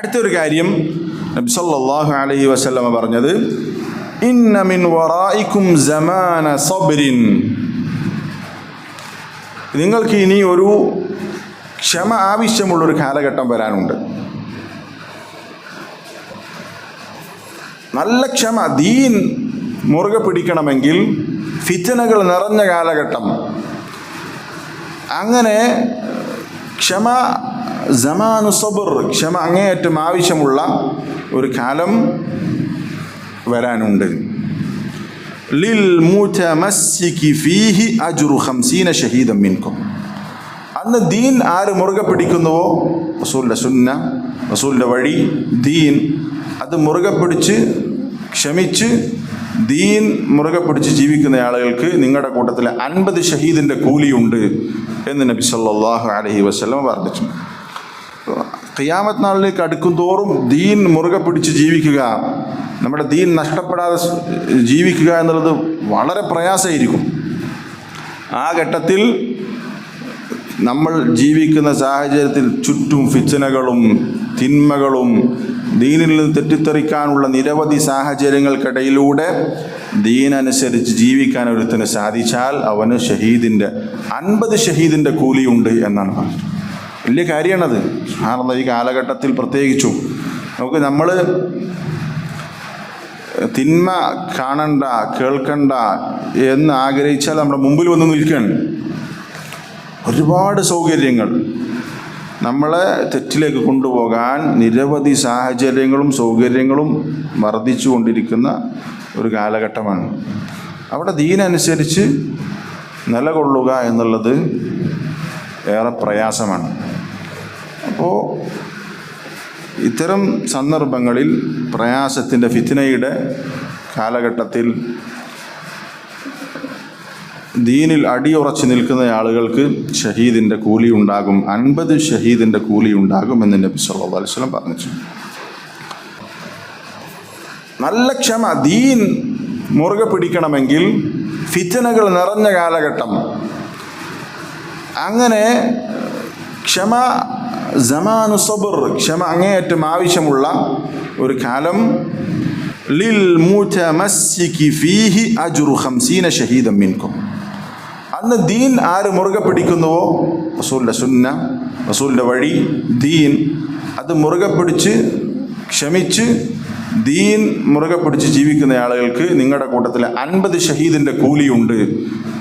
അടുത്തൊരു കാര്യം നബി സല്ലല്ലാഹു അലൈഹി വസല്ലമ പറഞ്ഞത്, ഇന്ന മിൻ വറായിക്കും സമാന സബ്രിൻ, നിങ്ങൾക്ക് ഇനി ഒരു ക്ഷമ ആവശ്യമുള്ളൊരു കാലഘട്ടം വരാനുണ്ട്. നല്ല ക്ഷമ, ദീൻ മുറുകെ പിടിക്കണമെങ്കിൽ ഫിത്നകൾ നിറഞ്ഞ കാലഘട്ടം, അങ്ങനെ ക്ഷമ, സമാനു സബർ, ക്ഷമ അങ്ങേയറ്റം ആവശ്യമുള്ള ഒരു കാലം വരാനുണ്ട്. ലിൽ മുതമസ്സികി ഫീഹി അജ്റു 50 ഷഹീദൻ മിൻകും. അന്ന് ദീൻ ആര് മുറുകെ പിടിക്കുന്നുവോ, റസൂലിൻ്റെ സുന്ന, റസൂലിൻ്റെ വഴി, ദീൻ, അത് മുറുകെ പിടിച്ച് ക്ഷമിച്ച് ദീൻ മുറുകെ പിടിച്ച് ജീവിക്കുന്ന ആളുകൾക്ക് നിങ്ങളുടെ കൂട്ടത്തിൽ 50 ഷഹീദിൻ്റെ കൂലിയുണ്ട് എന്ന് നബി സല്ലല്ലാഹു അലൈഹി വസല്ലം പറഞ്ഞിട്ടുണ്ട്. ഖിയാമത്ത് നാളിലേക്ക് അടുക്കും തോറും ദീൻ മുറുകെ പിടിച്ച് ജീവിക്കുക, നമ്മുടെ ദീൻ നഷ്ടപ്പെടാതെ ജീവിക്കുക എന്നുള്ളത് വളരെ പ്രയാസമായിരിക്കും. ആ ഘട്ടത്തിൽ നമ്മൾ ജീവിക്കുന്ന സാഹചര്യത്തിൽ ചുറ്റും ഫിത്നകളും തിന്മകളും ദീനിൽ നിന്ന് തെറ്റിത്തെറിക്കാനുള്ള നിരവധി സാഹചര്യങ്ങൾക്കിടയിലൂടെ ദീനനുസരിച്ച് ജീവിക്കാൻ ഒരുത്തിന് സാധിച്ചാൽ അവന് 50 ഷഹീദിൻ്റെ കൂലിയുണ്ട് എന്നാണ് പറഞ്ഞത്. വലിയ കാര്യമാണത്. ഈ കാലഘട്ടത്തിൽ പ്രത്യേകിച്ചും നമ്മൾ തിന്മ കാണണ്ട, കേൾക്കണ്ട എന്ന് ആഗ്രഹിച്ചാൽ നമ്മുടെ മുമ്പിൽ വന്ന് നിൽക്കുകയാണ്. ഒരുപാട് സൗകര്യങ്ങൾ, നമ്മളെ തെറ്റിലേക്ക് കൊണ്ടുപോകാൻ നിരവധി സാഹചര്യങ്ങളും സൗകര്യങ്ങളും വർദ്ധിച്ചു കൊണ്ടിരിക്കുന്ന ഒരു കാലഘട്ടമാണ്. അവിടെ ദീനനുസരിച്ച് നിലകൊള്ളുക എന്നുള്ളത് ഏറെ പ്രയാസമാണ്. അപ്പോൾ ഇത്തരം സന്ദർഭങ്ങളിൽ, പ്രയാസത്തിൻ്റെ ഫിത്നയുടെ കാലഘട്ടത്തിൽ ദീനിൽ അടിയുറച്ച് നിൽക്കുന്ന ആളുകൾക്ക് ഷഹീദിൻ്റെ കൂലി ഉണ്ടാകും, 50 ഷഹീദിൻ്റെ കൂലി ഉണ്ടാകും എന്ന് നബി സല്ലല്ലാഹു അലൈഹി വസല്ലം പറഞ്ഞിട്ടുണ്ട്. നല്ല ക്ഷമ, ദീൻ മുറുകെ പിടിക്കണമെങ്കിൽ ഫിത്നകൾ നിറഞ്ഞ കാലഘട്ടം, അങ്ങനെ ക്ഷമ, സമാനു സബർ, ക്ഷമ അങ്ങേയറ്റം ആവശ്യമുള്ള ഒരു കാലം. ലിൽ മുതമസ്സികി ഫീഹി അജ്റു 50 ഷഹീദൻ മിൻകും. അന്ന് ദീൻ ആര് മുറുകെ പിടിക്കുന്നുവോ, റസൂലിൻ്റെ സുന്ന, റസൂലിൻ്റെ വഴി, ദീൻ, അത് മുറുകെ പിടിച്ച് ക്ഷമിച്ച് ദീൻ മുറുകെ പിടിച്ച് ജീവിക്കുന്ന ആളുകൾക്ക് നിങ്ങളുടെ കൂട്ടത്തിൽ 50 ഷഹീദിൻ്റെ കൂലിയുണ്ട്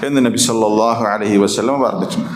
എന്ന് നബി സല്ലല്ലാഹു അലൈഹി വസല്ലം പറഞ്ഞിട്ടുണ്ട്.